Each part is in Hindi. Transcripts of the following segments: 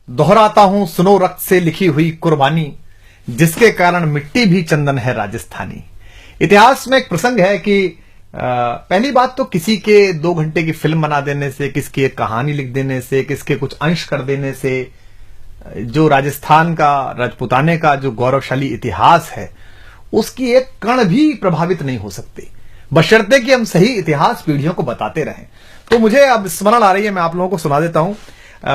दोहराता हूं सुनो रक्त से लिखी हुई कुर्बानी, जिसके कारण मिट्टी भी चंदन है राजस्थानी। इतिहास में एक प्रसंग है कि पहली बात तो किसी के 2 घंटे की फिल्म बना देने से, किसकी एक कहानी लिख देने से, किसके कुछ अंश कर देने से जो राजस्थान का, राजपुताने का जो गौरवशाली इतिहास है, उसकी एक कण भी प्रभावित नहीं हो सकती, बशर्ते कि हम सही इतिहास पीढ़ियों को बताते रहें। तो मुझे अब स्मरण आ रही है, मैं आप लोगों को सुना देता हूं।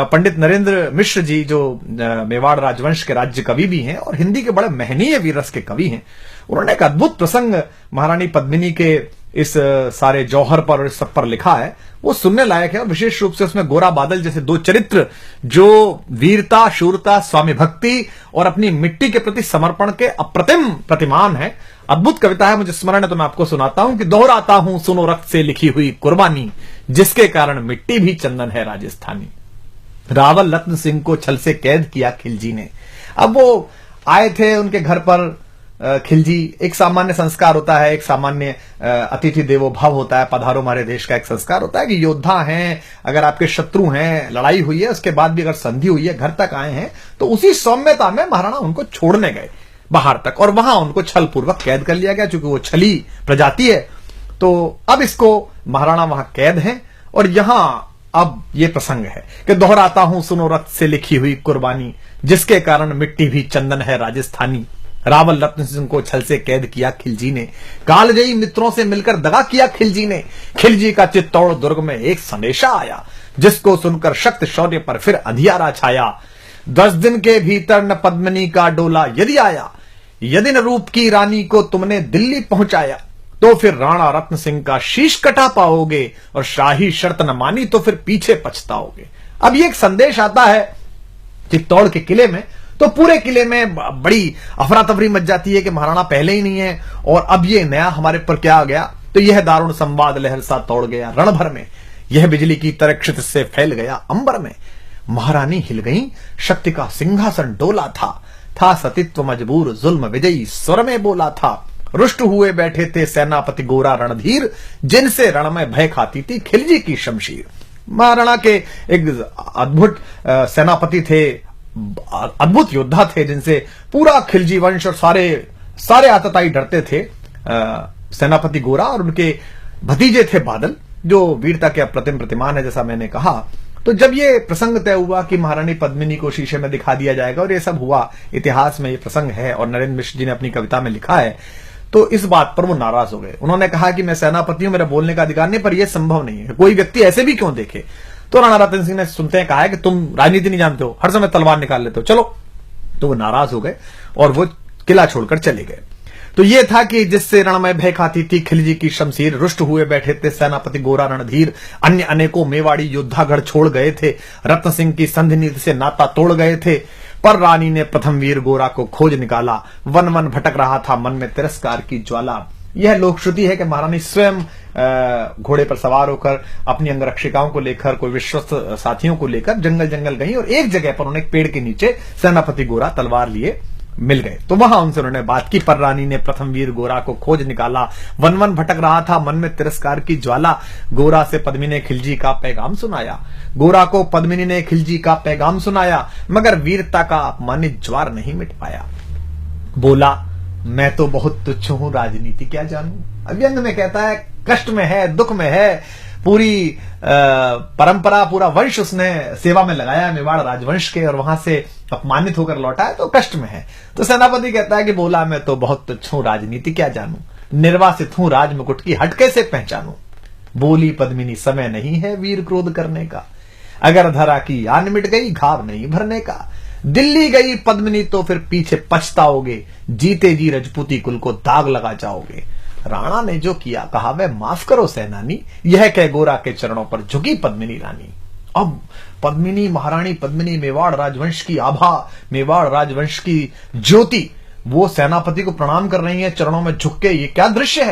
पंडित नरेंद्र मिश्र जी, जो मेवाड़ राजवंश के राज्य कवि भी हैं और हिंदी के बड़े महनीय वीररस के कवि हैं, उन्होंने एक अद्भुत प्रसंग महारानी पद्मिनी के इस सारे जौहर पर और इस सब पर लिखा है। वो सुनने लायक है और विशेष रूप से उसमें गोरा बादल जैसे 2 चरित्र जो वीरता, शूरता, स्वामी भक्ति और अपनी मिट्टी के प्रति समर्पण के अप्रतिम प्रतिमान है। अद्भुत कविता है, मुझे स्मरण है तो मैं आपको सुनाता हूं कि दोहराता हूं सुनो रक्त से लिखी हुई कुर्बानी, जिसके कारण मिट्टी भी चंदन है राजस्थानी। रावल रत्न सिंह को छल से कैद किया खिलजी ने। अब वो आए थे उनके घर पर खिलजी। एक सामान्य संस्कार होता है, एक सामान्य अतिथि देवो भव होता है, पधारो हमारे देश का एक संस्कार होता है कि योद्धा हैं, अगर आपके शत्रु हैं, लड़ाई हुई है, उसके बाद भी अगर संधि हुई है, घर तक आए हैं, तो उसी सौम्यता में महाराणा उनको छोड़ने गए बाहर तक और वहां उनको छल पूर्वक कैद कर लिया गया। चूंकि वो छली प्रजाति है, तो अब इसको महाराणा वहां कैद है और यहां अब ये प्रसंग है कि दोहराता हूं सुनो रक्त से लिखी हुई कुर्बानी, जिसके कारण मिट्टी भी चंदन है राजस्थानी। रावल रत्न सिंह को छल से कैद किया खिलजी ने, कालजयी मित्रों से मिलकर दगा किया खिलजी ने। खिलजी का चित्तौड़ दुर्ग में एक संदेशा आया, जिसको सुनकर शक्त शौर्य पर फिर अंधियारा छाया। 10 दिन के भीतर न पद्मिनी का डोला यदि आया, यदि न रूप की रानी को तुमने दिल्ली पहुंचाया, तो फिर राणा रत्न सिंह का शीश कटा पाओगे और शाही शर्त न मानी तो फिर पीछे पछताओगे। अब ये एक संदेश आता है चित्तौड़ के किले में, तो पूरे किले में बड़ी अफरा तफरी मच जाती है कि महाराणा पहले ही नहीं है और अब ये नया हमारे पर क्या आ गया। तो यह दारुण संवाद लहर सा तोड़ गया रण भर में, यह बिजली की तरह क्षितिज से फैल गया अंबर में। महारानी हिल गई, शक्ति का सिंहासन डोला था सतीत्व मजबूर जुल्म विजयी स्वर में बोला था। रुष्ट हुए बैठे थे सेनापति गोरा रणधीर, जिनसे रण में भय खाती थी खिलजी की शमशीर। महाराणा के एक अद्भुत सेनापति थे, अद्भुत योद्धा थे, जिनसे पूरा खिलजी वंश और सारे आतताई डरते थे। सेनापति गोरा और उनके भतीजे थे बादल, जो वीरता के अप्रतिम प्रतिमान है, जैसा मैंने कहा। तो जब ये प्रसंग तय हुआ कि महारानी पद्मिनी को शीशे में दिखा दिया जाएगा और ये सब हुआ, इतिहास में ये प्रसंग है और नरेंद्र मिश्र जी ने अपनी कविता में लिखा है, तो इस बात पर वो नाराज हो गए। उन्होंने कहा कि मैं सेनापति हूं, मेरा बोलने का अधिकार नहीं, पर यह संभव नहीं है, कोई व्यक्ति ऐसे भी क्यों देखे। तो राणा रतन सिंह ने सुनते हैं कहा है कि तुम राजनीति नहीं जानते हो, हर समय तलवार निकाल लेते हो, चलो। तो वो नाराज हो गए और वो किला छोड़कर चले गए। तो ये था कि जिससे रण में भय खाती थी खिलजी की शमशीर, रुष्ट हुए बैठे थे सेनापति गोरा रणधीर, अन्य अनेकों मेवाड़ी योद्धागढ़ छोड़ गए थे, रत्न सिंह की संधि नीति से नाता तोड़ गए थे। पर रानी ने प्रथम वीर गोरा को खोज निकाला, वन वन भटक रहा था मन में तिरस्कार की ज्वाला। यह लोकश्रुति है कि महारानी स्वयं घोड़े पर सवार होकर अपनी अंगरक्षिकाओं को लेकर, कोई विश्वस्त साथियों को लेकर जंगल जंगल गई और एक जगह पर उन्हें एक पेड़ के नीचे सेनापति गोरा तलवार लिए मिल गए। तो वहां उनसे उन्होंने बात की। पर रानी ने प्रथम वीर गोरा को खोज निकाला, वन वन भटक रहा था मन में तिरस्कार की ज्वाला। गोरा से पद्मिनी ने खिलजी का पैगाम सुनाया, गोरा को पद्मिनी ने खिलजी का पैगाम सुनाया, मगर वीरता का अपमानित ज्वार नहीं मिट पाया। बोला मैं तो बहुत तुच्छ हूं, राजनीति क्या जानूं। अव्यंग में कहता है कष्ट में है, दुख में है, पूरी परंपरा, पूरा वंश उसने सेवा में लगाया है मेवाड़ राजवंश के, और वहां से अपमानित होकर लौटा है तो कष्ट में है। तो सेनापति कहता है कि बोला मैं तो बहुत तुच्छ हूं, राजनीति क्या जानूं, निर्वासित हूं, राज मुकुट की हट कैसे पहचानूं। बोली पद्मिनी समय नहीं है वीर क्रोध करने का, अगर धरा की आन मिट गई घाव नहीं भरने का। दिल्ली गई पद्मिनी तो फिर पीछे पछताओगे, जीते जी रजपूती कुल को दाग लगा जाओगे। राणा ने जो किया कहा वह माफ करो सेनानी, यह कह गोरा के चरणों पर झुकी पद्मिनी रानी। अब पद्मिनी, महारानी पद्मिनी, मेवाड़ राजवंश की आभा, मेवाड़ राजवंश की ज्योति, वो सेनापति को प्रणाम कर रही है चरणों में झुक के। ये क्या दृश्य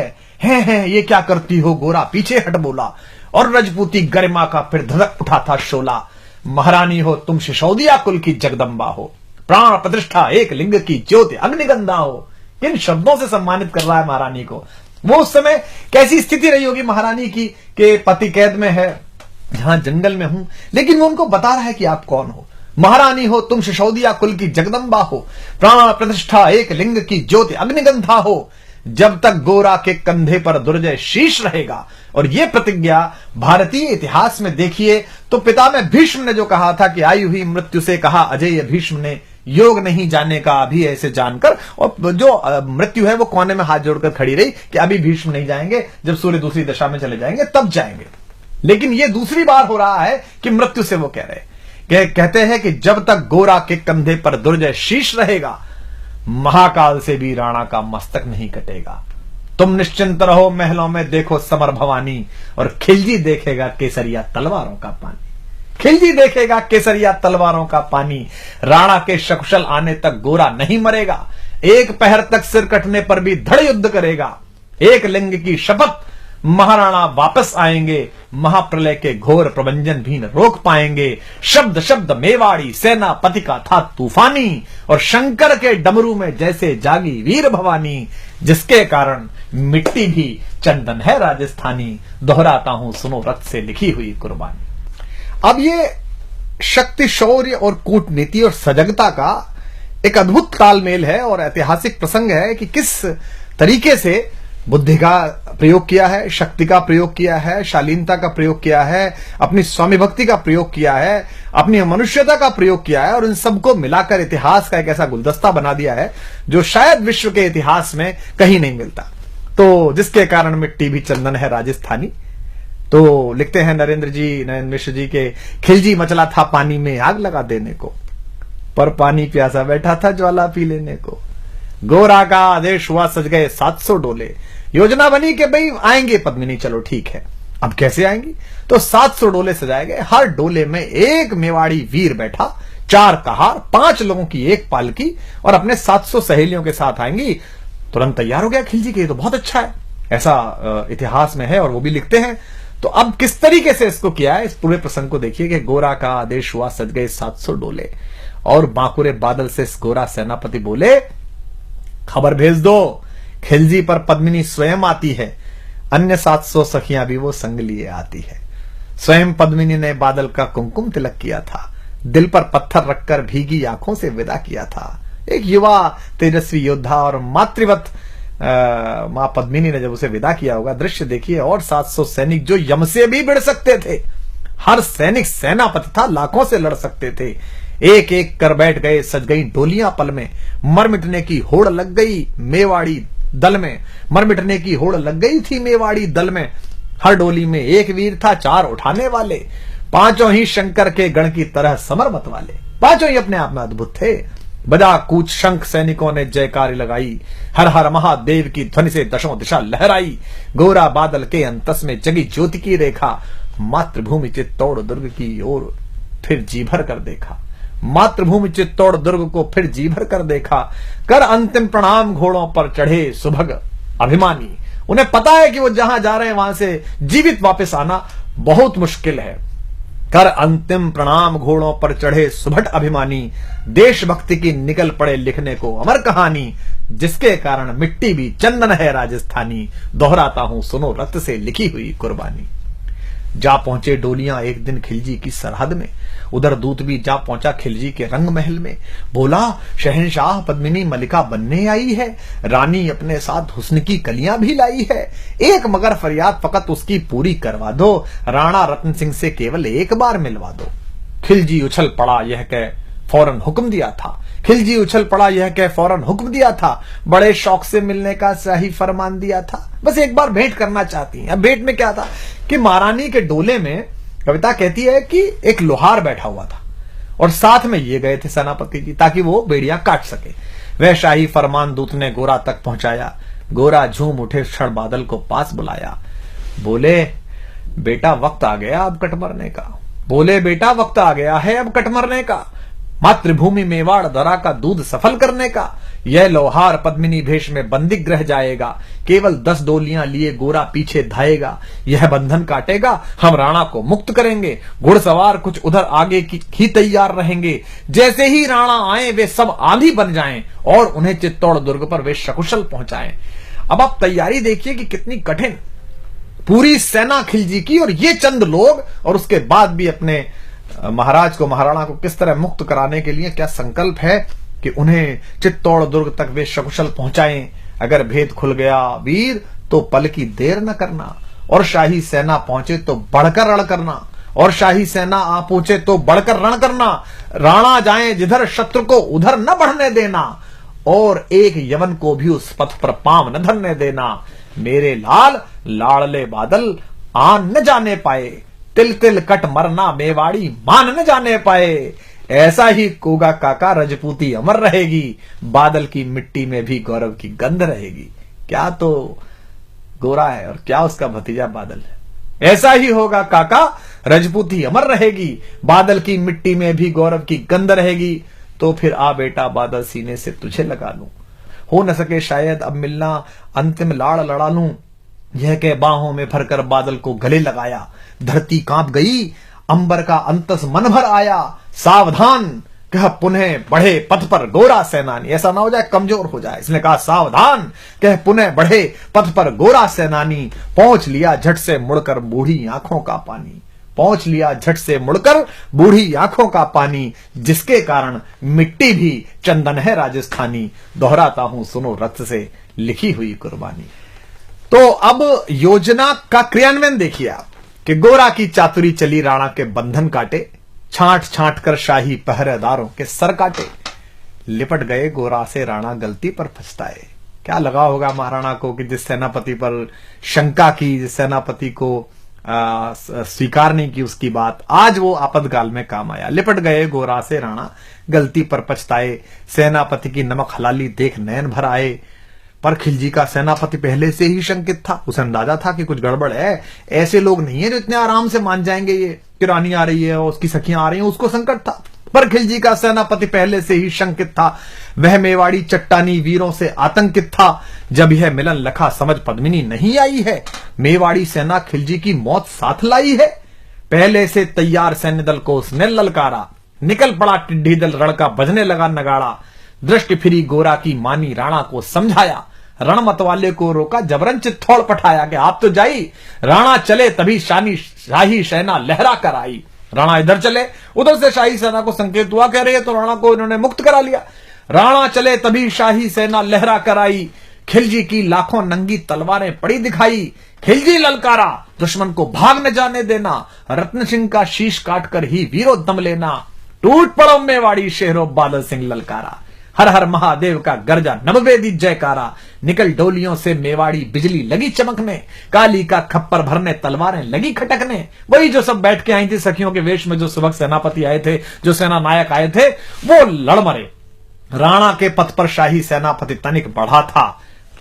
है, ये क्या करती हो गोरा, पीछे हट बोला। और रजपूती गरिमा का फिर धधक उठा था शोला। महारानी हो तुम सिसोदिया कुल की जगदम्बा हो, प्राण प्रतिष्ठा एक लिंग की ज्योति अग्निगंधा हो। इन शब्दों से सम्मानित कर रहा है महारानी को। वो उस समय कैसी स्थिति रही होगी महारानी की कि पति कैद में है, जहां जंगल में हूं, लेकिन वो उनको बता रहा है कि आप कौन हो। महारानी हो तुम सिसोदिया कुल की जगदम्बा हो, प्राण प्रतिष्ठा एक लिंग की ज्योति अग्निगंधा हो, जब तक गोरा के कंधे पर दुर्जय शीश रहेगा। और यह प्रतिज्ञा भारतीय इतिहास में देखिए तो पितामह भीष्म ने जो कहा था कि आई हुई मृत्यु से कहा अजय भीष्म ने, योग नहीं जाने का अभी ऐसे जानकर, और जो मृत्यु है वो कोने में हाथ जोड़कर खड़ी रही कि अभी भीष्म नहीं जाएंगे, जब सूर्य दूसरी दिशा में चले जाएंगे तब जाएंगे। लेकिन ये दूसरी बार हो रहा है कि मृत्यु से वो कह रहे, कहते हैं कि जब तक गोरा के कंधे पर दुर्जय शीश रहेगा, महाकाल से भी राणा का मस्तक नहीं कटेगा। तुम निश्चिंत रहो महलों में देखो समर भवानी, और खिलजी देखेगा केसरिया तलवारों का पानी। खिलजी देखेगा केसरिया तलवारों का पानी। राणा के सकुशल आने तक गोरा नहीं मरेगा, एक पहर तक सिर कटने पर भी धड़ युद्ध करेगा। एक लिंग की शपथ, महाराणा वापस आएंगे, महाप्रलय के घोर प्रबंजन भी न रोक पाएंगे। शब्द शब्द मेवाड़ी सेनापति का था तूफानी, और शंकर के डमरू में जैसे जागी वीर भवानी, जिसके कारण मिट्टी भी चंदन है राजस्थानी। दोहराता हूं सुनो रक्त से लिखी हुई कुर्बानी। अब ये शक्ति, शौर्य और कूटनीति और सजगता का एक अद्भुत तालमेल है और ऐतिहासिक प्रसंग है कि किस तरीके से बुद्धि का प्रयोग किया है, शक्ति का प्रयोग किया है, शालीनता का प्रयोग किया है, अपनी स्वामी भक्ति का प्रयोग किया है, अपनी मनुष्यता का प्रयोग किया है, और इन सबको मिलाकर इतिहास का एक ऐसा गुलदस्ता बना दिया है जो शायद विश्व के इतिहास में कहीं नहीं मिलता। तो जिसके कारण मिट्टी भी चंदन है राजस्थानी। तो लिखते हैं नरेंद्र मिश्र जी के, खिलजी मचला था पानी में आग लगा देने को, पर पानी प्यासा बैठा था ज्वाला पी लेने को। गोरा का आदेश हुआ सज गए 700 डोले, योजना बनी कि भाई आएंगे पद्मिनी, चलो ठीक है। अब कैसे आएंगी? तो 700 डोले सजाए गए, हर डोले में एक मेवाड़ी वीर बैठा, 4 कहार, 5 लोगों की एक पालकी, और अपने 700 सहेलियों के साथ आएंगी। तुरंत तैयार हो गया खिलजी के, ये तो बहुत अच्छा है, ऐसा इतिहास में है और वो भी लिखते हैं। तो अब किस तरीके से इसको किया है, इस पूरे प्रसंग को देखिए कि गोरा का आदेश हुआ सज गए 700 डोले, और बांकुरे बादल से गोरा सेनापति बोले खबर भेज दो, खिलजी पर पद्मिनी स्वयं आती है, अन्य 700 सखियां भी वो संग लिए आती है। स्वयं पद्मिनी ने बादल का कुमकुम तिलक किया था, दिल पर पत्थर रखकर भीगी आंखों से विदा किया था। एक युवा तेजस्वी योद्धा और मातृवत मां पद्मिनी ने जब उसे विदा किया होगा, दृश्य देखिए। और 700 सैनिक जो यम से भी भिड़ सकते थे, हर सैनिक सेनापति था, लाखों से लड़ सकते थे, एक एक कर बैठ गए, सज गई डोलियां पल में, मर मिटने की होड़ लग गई मेवाड़ी दल में, मर मिटने की होड़ लग गई थी मेवाड़ी दल में। हर डोली में एक वीर था, 4 उठाने वाले, पांचों ही शंकर के गण की तरह समर मत वाले, पांचों ही अपने आप में अद्भुत थे। बजा कूच शंख सैनिकों ने जयकारी लगाई, हर हर महादेव की ध्वनि से दशों दिशा लहराई। गोरा बादल के अंतस में जगी ज्योति की रेखा, मातृभूमि चित्तौड़ दुर्ग की ओर फिर जी भर कर देखा, मातृभूमि चित्तौड़ दुर्ग को फिर जी भर कर देखा। कर अंतिम प्रणाम घोड़ों पर चढ़े सुभग अभिमानी, उन्हें पता है कि वो जहां जा रहे हैं वहां से जीवित वापस आना बहुत मुश्किल है। कर अंतिम प्रणाम घोड़ों पर चढ़े सुभट अभिमानी, देशभक्ति की निकल पड़े लिखने को अमर कहानी, जिसके कारण मिट्टी भी चंदन है राजस्थानी। दोहराता हूं सुनो रक्त से लिखी हुई कुर्बानी। जा पहुंचे डोलियां एक दिन खिलजी की सरहद में, उधर दूत भी जा पहुंचा खिलजी के रंग महल में। बोला शहंशाह पद्मिनी मलिका बनने आई है, रानी अपने साथ हुस्न की कलियां भी लाई है, एक मगर फरियाद फकत उसकी पूरी करवा दो, राणा रतन सिंह से केवल एक बार मिलवा दो। खिलजी उछल पड़ा यह कह फौरन हुक्म दिया था, खिलजी उछल पड़ा यह कह फौरन हुक्म दिया था, बड़े शौक से मिलने का सही फरमान दिया था, बस एक बार भेंट करना चाहती हैं। अब भेंट में क्या था कि महारानी के डोले में कविता कहती है कि एक लोहार बैठा हुआ था और साथ में ये गए थे सेनापति जी, ताकि वो बेड़ियां काट सके। वह शाही फरमान दूत ने गोरा तक पहुंचाया, गोरा झूम उठे क्षण बादल को पास बुलाया, बोले बेटा वक्त आ गया अब कट मरने का, बोले बेटा वक्त आ गया है अब कट मरने का, मातृभूमि मेवाड़ दरा का दूध सफल करने का। यह लोहार पद्मिनी भेष में बंदिग रह जाएगा, केवल 10 डोलियां लिए गोरा पीछे धाएगा, यह बंधन काटेगा हम राणा को मुक्त करेंगे, घुड़सवार कुछ उधर आगे ही तैयार रहेंगे, जैसे ही राणा आए वे सब आंधी बन जाएं और उन्हें चित्तौड़ दुर्ग पर वे सकुशल पहुंचाएं। अब आप तैयारी देखिए कि कितनी कठिन, पूरी सेना खिलजी की और ये चंद लोग, और उसके बाद भी अपने महाराज को, महाराणा को किस तरह मुक्त कराने के लिए क्या संकल्प है कि उन्हें चित्तौड़ दुर्ग तक वे सकुशल पहुंचाएं। अगर भेद खुल गया वीर तो पल की देर न करना, और शाही सेना पहुंचे तो बढ़कर रण करना, और शाही सेना आ पहुंचे तो बढ़कर रण करना। राणा जाए जिधर शत्रु को उधर न बढ़ने देना, और एक यवन को भी उस पथ पर पांव न धरने देना। मेरे लाल लाड़ले बादल आन न जाने पाए, तिल तिल कट मरना मेवाड़ी मान न जाने पाए। ऐसा ही कोगा काका रजपूती अमर रहेगी, बादल की मिट्टी में भी गौरव की गंध रहेगी। क्या तो गोरा है और क्या उसका भतीजा बादल है। ऐसा ही होगा काका, रजपूती अमर रहेगी, बादल की मिट्टी में भी गौरव की गंध रहेगी। तो फिर आ बेटा बादल, सीने से तुझे लगा लूं, हो न सके शायद अब मिलना, अंतिम लाड़ लड़ा लूं। यह कह बाहों में भरकर बादल को गले लगाया। धरती कांप गई, अंबर का अंतस मन भर आया। सावधान कह पुनः बढ़े पथ पर गोरा सेनानी। ऐसा ना हो जाए कमजोर हो जाए, इसने कहा सावधान कह पुनः बढ़े पथ पर गोरा सेनानी। पहुंच लिया झट से मुड़कर बूढ़ी आंखों का पानी, पहुंच लिया झट से मुड़कर बूढ़ी आंखों का पानी। जिसके कारण मिट्टी भी चंदन है राजस्थानी, दोहराता हूं सुनो रक्त से लिखी हुई कुर्बानी। तो अब योजना का क्रियान्वयन देखिए आप कि गोरा की चातुरी चली, राणा के बंधन काटे, छांट छांट कर शाही पहरेदारों के सर काटे। लिपट गए गोरा से राणा, गलती पर पछताए। क्या लगा होगा महाराणा को कि जिस सेनापति पर शंका की, जिस सेनापति को स्वीकार नहीं की उसकी बात, आज वो आपातकाल में काम आया। लिपट गए गोरा से राणा, गलती पर पछताए। सेनापति की नमक हलाली देख नयन भर आए। पर खिलजी का सेनापति पहले से ही शंकित था, उसे अंदाजा था कि कुछ गड़बड़ है। ऐसे लोग नहीं है जो इतने आराम से मान जाएंगे ये कि रानी आ रही है और उसकी सखियां आ रही हैं, उसको संकट था। पर खिलजी का सेनापति पहले से ही शंकित था। वह मेवाड़ी चट्टानी वीरों से आतंकित था। जब यह मिलन लखा समझ पद्मिनी नहीं आई है, मेवाड़ी सेना खिलजी की मौत साथ लाई है। पहले से तैयार सैन्य दल को उसने ललकारा, निकल पड़ा टिड्डी दल, रणका बजने लगा नगाड़ा। दृष्टि फिरी गोरा की मानी, राणा को समझाया, रण मतवाले को रोका, जबरन चित्तौड़ पठाया कि आप तो जाई। राणा चले तभी शाही सेना लहरा कर आई। राणा इधर चले, उधर से शाही सेना को संकेत हुआ, कह रही है तो राणा को इन्होंने मुक्त करा लिया। राणा चले तभी शाही सेना लहरा कर आई। खिलजी की लाखों नंगी तलवारें पड़ी दिखाई। खिलजी ललकारा, दुश्मन को भाग न जाने देना, रत्न सिंह का शीश काटकर ही वीरो दम लेना। टूट पड़ो मेवाड़ी शहरों, बादल सिंह ललकारा। हर हर महादेव का गर्जा, नववेदी जयकारा। निकल डोलियों से मेवाड़ी, बिजली लगी चमकने, काली का खप्पर भरने, तलवारें लगी खटकने। वही जो सब बैठ के आई थी सखियों के वेश में, जो सुबह सेनापति आए थे, जो सेना नायक आए थे, वो लड़ मरे। राणा के पथ पर शाही सेनापति तनिक बढ़ा था,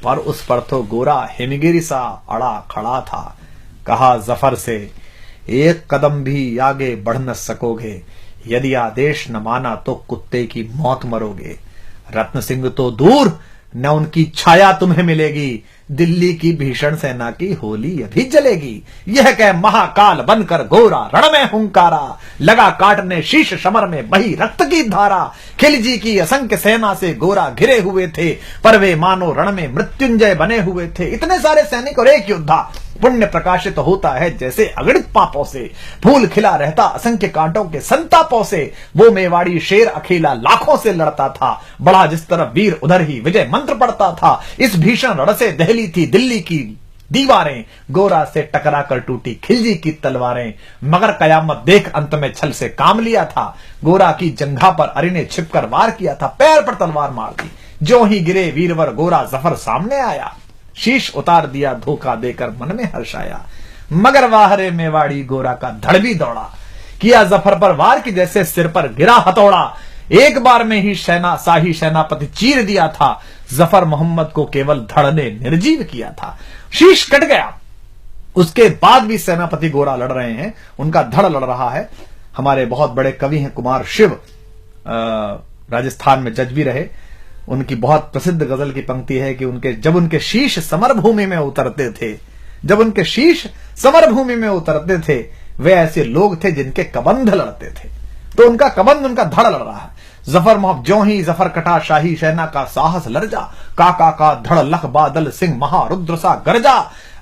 पर उस पर तो गोरा हिमगिरी सा अड़ा खड़ा था। कहा जफर से, एक कदम भी आगे बढ़ न सकोगे, यदि आदेश न माना तो कुत्ते की मौत मरोगे। रत्न सिंह तो दूर, न उनकी छाया तुम्हें मिलेगी, दिल्ली की भीषण सेना की होली अभी जलेगी। यह कह महाकाल बनकर गोरा रण में हुंकारा, लगा काटने शीश समर में बही रक्त की धारा। खिलजी की असंख्य सेना से गोरा घिरे हुए थे, पर वे मानो रण में मृत्युंजय बने हुए थे। इतने सारे सैनिक और एक योद्धा, पुण्य प्रकाशित होता है जैसे अगणित पापों से, फूल खिला रहता असंख्य कांटों के संतापों से। वो मेवाड़ी शेर अकेला लाखों से लड़ता था, बड़ा जिस तरफ वीर उधर ही विजय मंत्र पड़ता था। इस भीषण रण से दहली थी दिल्ली की दीवारें, गोरा से टकरा कर टूटी खिलजी की तलवारें। मगर कयामत देख अंत में छल से काम लिया था, गोरा की जंघा पर अरि ने छिपकर वार किया था, पैर पर तलवार मार दी। जो ही गिरे वीरवर गोरा जफर सामने आया, शीश उतार दिया धोखा देकर मन में हर्ष आया। मगर वाहरे मेवाड़ी गोरा का धड़ भी दौड़ा, किया जफर पर वार की जैसे सिर पर गिरा हथौड़ा। एक बार में ही शाही सेनापति चीर दिया था, जफर मोहम्मद को केवल धड़ ने निर्जीव किया था। शीश कट गया, उसके बाद भी सेनापति गोरा लड़ रहे हैं, उनका धड़ लड़ रहा है। हमारे बहुत बड़े कवि हैं कुमार शिव, राजस्थान में जज भी रहे। उनकी बहुत प्रसिद्ध गजल की पंक्ति है कि जब उनके शीश समरभूमि में उतरते थे, जब उनके शीश समरभूमि में उतरते थे, वे ऐसे लोग थे जिनके कबंध लड़ते थे। तो उनका कबंध, उनका धड़ लड़ रहा है। जफर मोहब ज्यों ही जफर कटा शाही शहना का साहस लरजा, काका का धड़ लख बादल सिंह महारुद्र सा गरजा।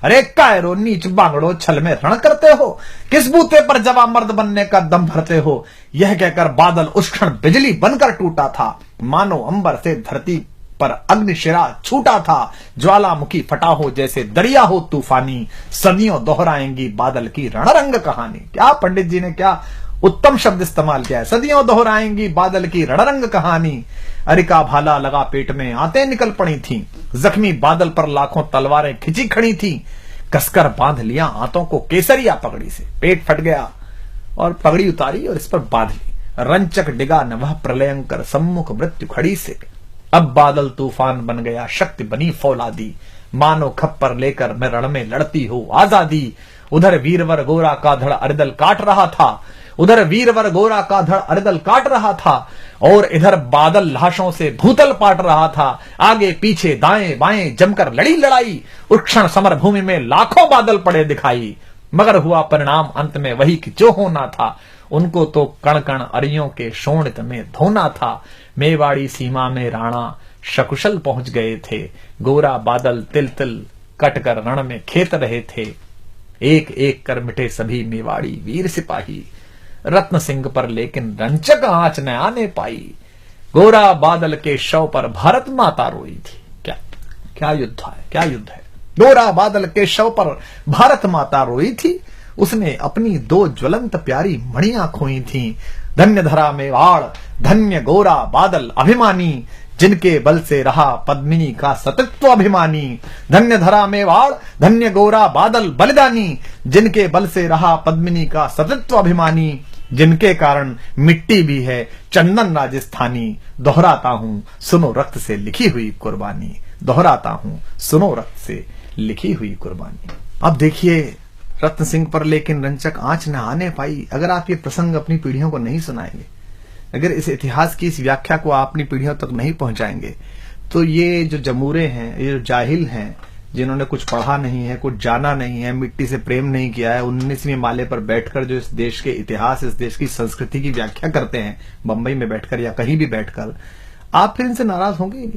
अरे कायरो नीच बांगड़ो छल में रण करते हो, किस बूते पर जवा मर्द बनने का दम भरते हो। यह कहकर बादल उस क्षण बिजली बनकर टूटा था, मानो अंबर से धरती पर अग्निशिरा छूटा था। ज्वालामुखी फटा हो जैसे दरिया हो तूफानी, सदियों दोहराएंगी बादल की रणरंग कहानी। क्या पंडित जी ने क्या उत्तम शब्द इस्तेमाल किया है, सदियों दोहराएंगी बादल की रणरंग कहानी। अरिका भाला लगा पेट में आते निकल पड़ी थी, जख्मी बादल पर लाखों तलवारें खिंची खड़ी थी। कसकर बांध लिया आंतों को केसरिया पगड़ी से, पेट फट गया और पगड़ी उतारी और इस पर बांध ली। रंचक डिगा न वह प्रलयंकर सम्मुख मृत्यु खड़ी से। अब बादल तूफान बन गया शक्ति बनी फौलादी, मानो खप्पर लेकर मैं रण में लड़ती हो आजादी। उधर वीरवर गोरा का धड़ अरिदल काट रहा था, उधर वीरवर गोरा का धड़ अरिदल काट रहा था, और इधर बादल लाशों से भूतल पाट रहा था। आगे पीछे दाएं बाएं जमकर लड़ी लड़ाई, उस क्षण समर भूमि में लाखों बादल पड़े दिखाई। मगर हुआ परिणाम अंत में वही कि जो होना था, उनको तो कण कण अरियों के शोणित में धोना था। मेवाड़ी सीमा में राणा सकुशल पहुंच गए थे, गोरा बादल तिल तिल कट कर रण में खेत रहे थे। एक एक कर मिटे सभी मेवाड़ी वीर सिपाही, रत्न सिंह पर लेकिन रंचक आंच न आने पाई। गोरा बादल के शव पर भारत माता रोई थी। क्या क्या युद्ध है, क्या युद्ध है। गोरा बादल के शव पर भारत माता रोई थी, उसने अपनी दो ज्वलंत प्यारी मणियां खोई थी। धन्य धरा मेवाड़, धन्य गोरा बादल अभिमानी, जिनके बल से रहा पद्मिनी का सतत्व अभिमानी। धन्य धरा मेवाड़, धन्य गोरा बादल बलिदानी, जिनके बल से रहा पद्मिनी का सतत्व अभिमानी। जिनके कारण मिट्टी भी है चंदन राजस्थानी, दोहराता हूं सुनो रक्त से लिखी हुई कुर्बानी। दोहराता हूं सुनो रक्त से लिखी हुई कुर्बानी। अब देखिए रत्न सिंह पर लेकिन रंचक आंच न आने पाई। अगर आप ये प्रसंग अपनी पीढ़ियों को नहीं सुनाएंगे, अगर इस इतिहास की इस व्याख्या को आप अपनी पीढ़ियों तक नहीं पहुंचाएंगे, तो ये जो जमूरे हैं, ये जो जाहिल हैं, जिन्होंने कुछ पढ़ा नहीं है, कुछ जाना नहीं है, मिट्टी से प्रेम नहीं किया है, 19वीं माले पर बैठकर जो इस देश के इतिहास, इस देश की संस्कृति की व्याख्या करते हैं, बंबई में बैठकर या कहीं भी बैठकर, आप फिर इनसे नाराज होंगे।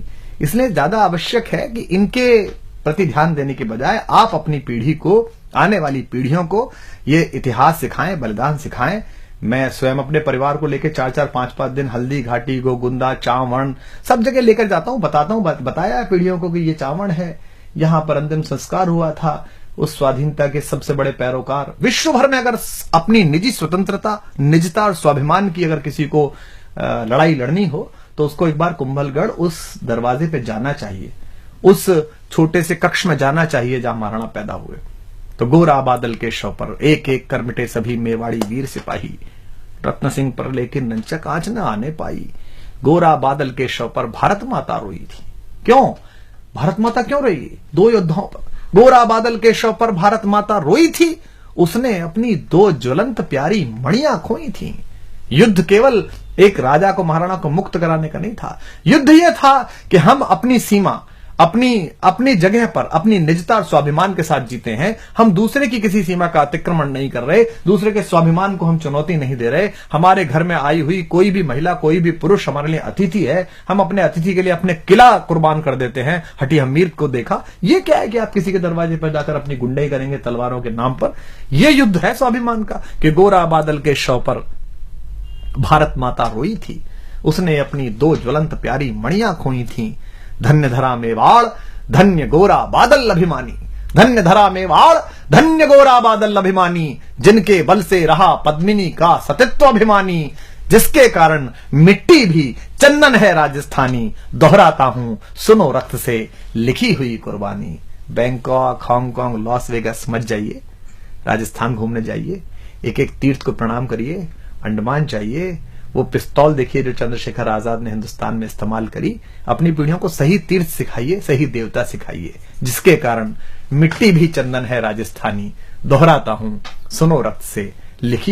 इसलिए ज्यादा आवश्यक है कि इनके प्रति ध्यान देने के बजाय आप अपनी पीढ़ी को, आने वाली पीढ़ियों को ये इतिहास सिखाएं, बलिदान सिखाएं। मैं स्वयं अपने परिवार को लेकर 4-4, 5-5 दिन हल्दी घाटी, गोगुंदा, चावण सब जगह लेकर जाता हूं, बताता हूं, बताया पीढ़ियों को कि ये चावण है, यहां पर अंतिम संस्कार हुआ था उस स्वाधीनता के सबसे बड़े पैरोकार। विश्व भर में अगर अपनी निजी स्वतंत्रता, निजता और स्वाभिमान की अगर किसी को लड़ाई लड़नी हो, तो उसको एक बार कुंभलगढ़ उस दरवाजे पे जाना चाहिए, उस छोटे से कक्ष में जाना चाहिए जहां महाराणा पैदा हुए। तो गोरा बादल के शव पर एक एक कर मिटे सभी मेवाड़ी वीर सिपाही, रत्न सिंह पर लेकिन रंचक आंच न आने पाई। गोरा बादल के शव पर भारत माता रोई थी। क्यों भारत माता क्यों रोई? दो योद्धाओं पर। गोरा बादल के शव पर भारत माता रोई थी, उसने अपनी दो ज्वलंत प्यारी मणियां खोई थी। युद्ध केवल एक राजा को, महाराणा को मुक्त कराने का नहीं था। युद्ध यह था कि हम अपनी सीमा, अपनी जगह पर अपनी निजता और स्वाभिमान के साथ जीते हैं। हम दूसरे की किसी सीमा का अतिक्रमण नहीं कर रहे, दूसरे के स्वाभिमान को हम चुनौती नहीं दे रहे। हमारे घर में आई हुई कोई भी महिला, कोई भी पुरुष हमारे लिए अतिथि है, हम अपने अतिथि के लिए अपने किला कुर्बान कर देते हैं। हटी हमीर को देखा, ये क्या है कि आप किसी के दरवाजे पर जाकर अपनी गुंडाई करेंगे तलवारों के नाम पर? यह युद्ध है स्वाभिमान का कि गोरा बादल के शव पर भारत माता रोई थी, उसने अपनी दो ज्वलंत प्यारी मणियां खोई थी। धन्य धरा मेवाड़, धन्य गोरा बादल अभिमानी। धन्य धरा मेवाड़, धन्य गोरा बादल अभिमानी, जिनके बल से रहा पद्मिनी का सतत्व अभिमानी। जिसके कारण मिट्टी भी चंदन है राजस्थानी, दोहराता हूं सुनो रक्त से लिखी हुई कुर्बानी। बैंकॉक, हांगकांग, लॉस वेगस मत जाइए, राजस्थान घूमने जाइए, एक एक तीर्थ को प्रणाम करिए, अंडमान जाइए, वो पिस्तौल देखिए जो चंद्रशेखर आजाद ने हिंदुस्तान में इस्तेमाल करी। अपनी पीढ़ियों को सही तीर्थ सिखाइए, सही देवता सिखाइए, जिसके कारण मिट्टी भी चंदन है राजस्थानी, दोहराता हूं सुनो रक्त से लिखी